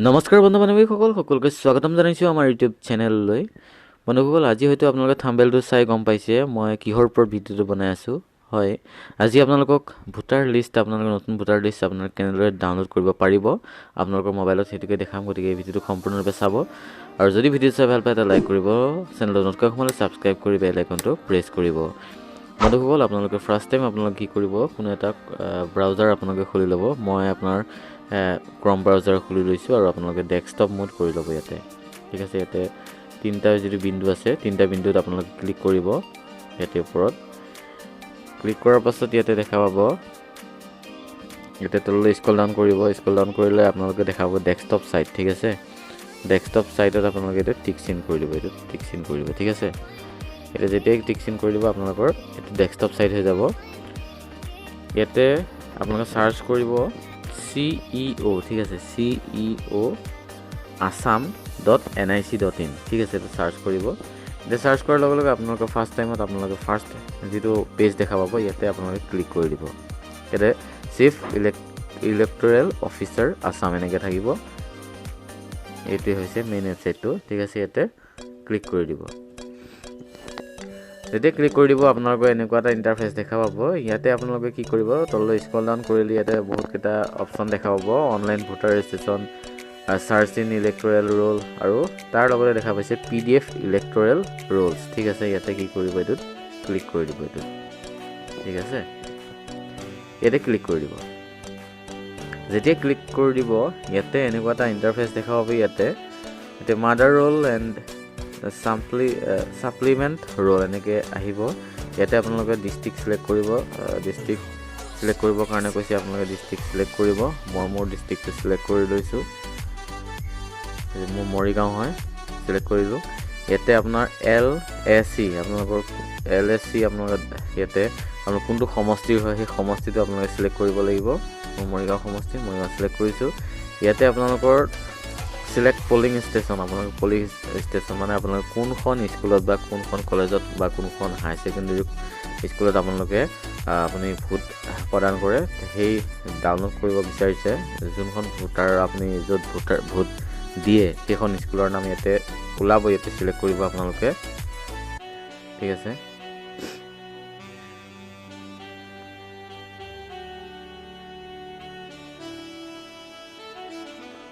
নমস্কাৰ বন্ধু বান্ধৱীসকল, সকলোকে স্বাগতম জনাইছোঁ আমাৰ ইউটিউব চেনেললৈ। বন্ধুসকল, আজি হয়তো আপোনালোকে থাম্বনেইলটো চাই গম পাইছে মই কিহৰ ওপৰত ভিডিঅ'টো বনাই আছোঁ। হয়, আজি আপোনালোকক ভোটাৰ লিষ্ট, আপোনালোকৰ নতুন ভোটাৰ লিষ্ট আপোনালোকে কেনেদৰে ডাউনলোড কৰিব পাৰিব আপোনালোকৰ মোবাইলত, সেইটোকে দেখাম। গতিকে এই ভিডিঅ'টো সম্পূৰ্ণৰূপে চাব, আৰু যদি ভিডিঅ' চাই ভাল পায় এটা লাইক কৰিব, চেনেলটো নতুনকৈ সোমালে ছাবস্ক্ৰাইব কৰি বেল আইকনটো প্ৰেছ কৰিব। বন্ধুসকল, আপোনালোকে ফাৰ্ষ্ট টাইম আপোনালোকে কি কৰিব, কোনো এটা ব্ৰাউজাৰ আপোনালোকে খুলি ল'ব। মই আপোনাৰ ক্ৰম ব্ৰাউজাৰ খুলি লৈছোঁ, আৰু আপোনালোকে ডেস্কটপ মোড কৰি ল'ব ইয়াতে। ঠিক আছে, ইয়াতে তিনিটা যিটো বিন্দু আছে, তিনিটা বিন্দুত আপোনালোকে ক্লিক কৰিব। ইয়াতে ওপৰত ক্লিক কৰাৰ পাছত ইয়াতে দেখা পাব, ইয়াতে তললৈ স্ক্ৰল ডাউন কৰিব। স্ক্ৰল ডাউন কৰিলে আপোনালোকে দেখা পাব ডেস্কটপ ছাইট। ঠিক আছে, ডেস্কটপ ছাইটত আপোনালোকে এইটো টিক চিন কৰি দিব, এইটো টিক চিন কৰি দিব। ঠিক আছে, এতিয়া যেতিয়াই টিক চিন কৰি দিব আপোনালোকৰ এইটো ডেস্কটপ ছাইট হৈ যাব। ইয়াতে আপোনালোকে চাৰ্চ কৰিব CEO, ঠিক আছে, CEO assam.nic.in। ঠিক আছে, এইটো চাৰ্চ কৰিব। এতিয়া চাৰ্চ কৰাৰ লগে লগে আপোনালোকৰ ফাৰ্ষ্ট টাইমত আপোনালোকে ফাৰ্ষ্ট যিটো পেজ দেখা পাব, ইয়াতে আপোনালোকে ক্লিক কৰি দিব। ইয়াতে চিফ ইলেক্টৰেল অফিচাৰ আছাম এনেকৈ থাকিব। এইটোৱে হৈছে মেইন ৱেবছাইটটো। ঠিক আছে, ইয়াতে ক্লিক কৰি দিব। যেতিয়া ক্লিক কৰি দিব আপোনালোকে এনেকুৱা এটা ইণ্টাৰফেচ দেখা পাব। ইয়াতে আপোনালোকে কি কৰিব, তললৈ স্ক্ৰল ডাউন কৰিলে ইয়াতে বহুতকেইটা অপশ্যন দেখা পাব। Online voter registration, search in electoral roll, আৰু তাৰ লগতে দেখা পাইছে PDF ইলেক্টৰেল ৰোলছ। ঠিক আছে, ইয়াতে কি কৰিব, এইটোত ক্লিক কৰি দিব এইটোত। ঠিক আছে, ইয়াতে ক্লিক কৰি দিব। যেতিয়া ক্লিক কৰি দিব ইয়াতে এনেকুৱা এটা ইণ্টাৰফেচ দেখা পাব। ইয়াতে mother roll and supplement roll এনেকৈ আহিব। ইয়াতে আপোনালোকে ডিষ্ট্ৰিক্ট চিলেক্ট কৰিব। ডিষ্ট্ৰিক্ট চিলেক্ট কৰিবৰ কাৰণে কৈছে, আপোনালোকে ডিষ্ট্ৰিক্ট চিলেক্ট কৰিব। মই মোৰ ডিষ্ট্ৰিক্টটো চিলেক্ট কৰি লৈছোঁ, মোৰ মৰিগাঁও হয়, চিলেক্ট কৰিলোঁ। ইয়াতে আপোনাৰ LAC, আপোনালোকৰ LAC আপোনালোকে ইয়াতে আপোনালোক কোনটো সমষ্টিৰ হয় সেই সমষ্টিটো আপোনালোকে চিলেক্ট কৰিব লাগিব। মোৰ মৰিগাঁও সমষ্টি, মৰিগাঁও চিলেক্ট কৰিছোঁ। ইয়াতে আপোনালোকৰ চিলেক্ট পলিং ষ্টেচন, আপোনালোকে পলিং ষ্টেচন মানে আপোনালোকে কোনখন স্কুলত বা কোনখন কলেজত বা কোনখন হাই ছেকেণ্ডেৰী স্কুলত আপোনালোকে আপুনি ভোট প্ৰদান কৰে সেই ডাউনলোড কৰিব বিচাৰিছে। যোনখন ভোটাৰ আপুনি য'ত ভোট দিয়ে সেইখন স্কুলৰ নাম ইয়াতে ওলাব, ইয়াতে চিলেক্ট কৰিব আপোনালোকে। ঠিক আছে,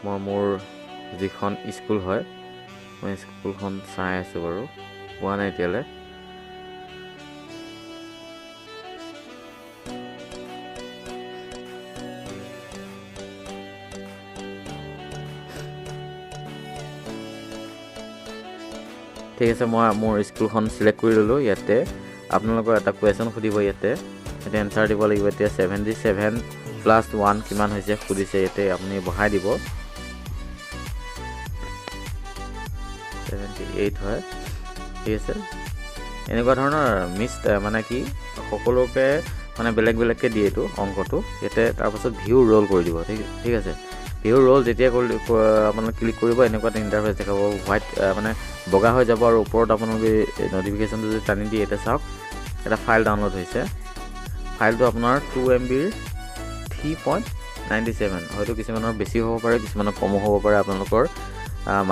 মই মোৰ যিখন স্কুল হয় মই স্কুলখন চাই আছোঁ বাৰু, পোৱা নাই এতিয়ালৈ। ঠিক আছে, মই মোৰ স্কুলখন চিলেক্ট কৰি ল'লোঁ। ইয়াতে আপোনালোকৰ এটা কুৱেশ্যন সুধিব, ইয়াতে এনচাৰ দিব লাগিব। এতিয়া 77 + 1 কিমান হৈছে সুধিছে, ইয়াতে আপুনি বহাই দিব। 78 হয়। ঠিক আছে, এনেকুৱা ধৰণৰ মানে কি সকলোকে মানে বেলেগ বেলেগকৈ দিয়ে এইটো অংকটো। ইয়াতে তাৰপাছত ভিউ ৰোল কৰি দিব। ঠিক আছে, ভিউ ৰোল যেতিয়া আপোনালোকে ক্লিক কৰিব এনেকুৱা এটা ইণ্টাৰফেচ দেখাব, হোৱাইট মানে বগা হৈ যাব, আৰু ওপৰত আপোনালোকে নটিফিকেশ্যনটো যদি টানি দিয়ে, এতিয়া চাওক এটা ফাইল ডাউনলোড হৈছে। ফাইলটো আপোনাৰ 2 MBৰ 3.97, হয়তো কিছুমানৰ বেছি হ'ব পাৰে, কিছুমানৰ কমো হ'ব পাৰে। আপোনালোকৰ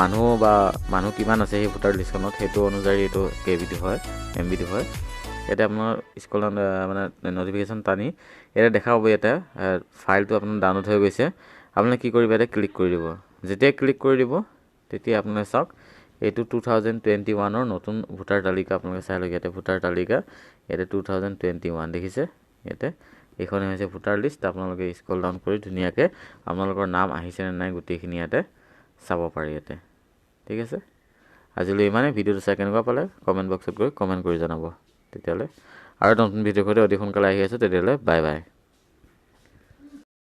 মানুহ কিমান আছে সেই ভোটাৰ লিষ্টখনত সেইটো অনুযায়ী এইটো MBটো হয়। ইয়াতে আপোনাৰ স্কুল মানে নটিফিকেশ্যন টানি ইয়াতে দেখা পাব, ইয়াতে ফাইলটো আপোনাৰ ডাউনলোড হৈ গৈছে। আপোনালোকে কি কৰিব, ইয়াতে ক্লিক কৰি দিব। যেতিয়াই ক্লিক কৰি দিব তেতিয়া আপোনালোকে চাওক এইটো 2021ৰ নতুন ভোটাৰ তালিকা আপোনালোকে চাই লওক। ইয়াতে ভোটাৰ তালিকা, ইয়াতে 2021 দেখিছে। ইয়াতে এইখনে হৈছে ভোটাৰ লিষ্ট। আপোনালোকে স্ক্ৰল ডাউন কৰি ধুনীয়াকৈ আপোনালোকৰ নাম আহিছেনে নাই গোটেইখিনি ইয়াতে চাব পাৰি ইয়াতে। ঠিক আছে, আজিলৈ ইমানে। ভিডিঅ'টো চাই কেনেকুৱা পালে কমেণ্ট বক্সত গৈ কমেণ্ট কৰি জনাব। তেতিয়াহ'লে আৰু নতুন ভিডিঅ'ৰ সৈতে অতি সোনকালে আহি আছোঁ। তেতিয়াহ'লে বাই বাই।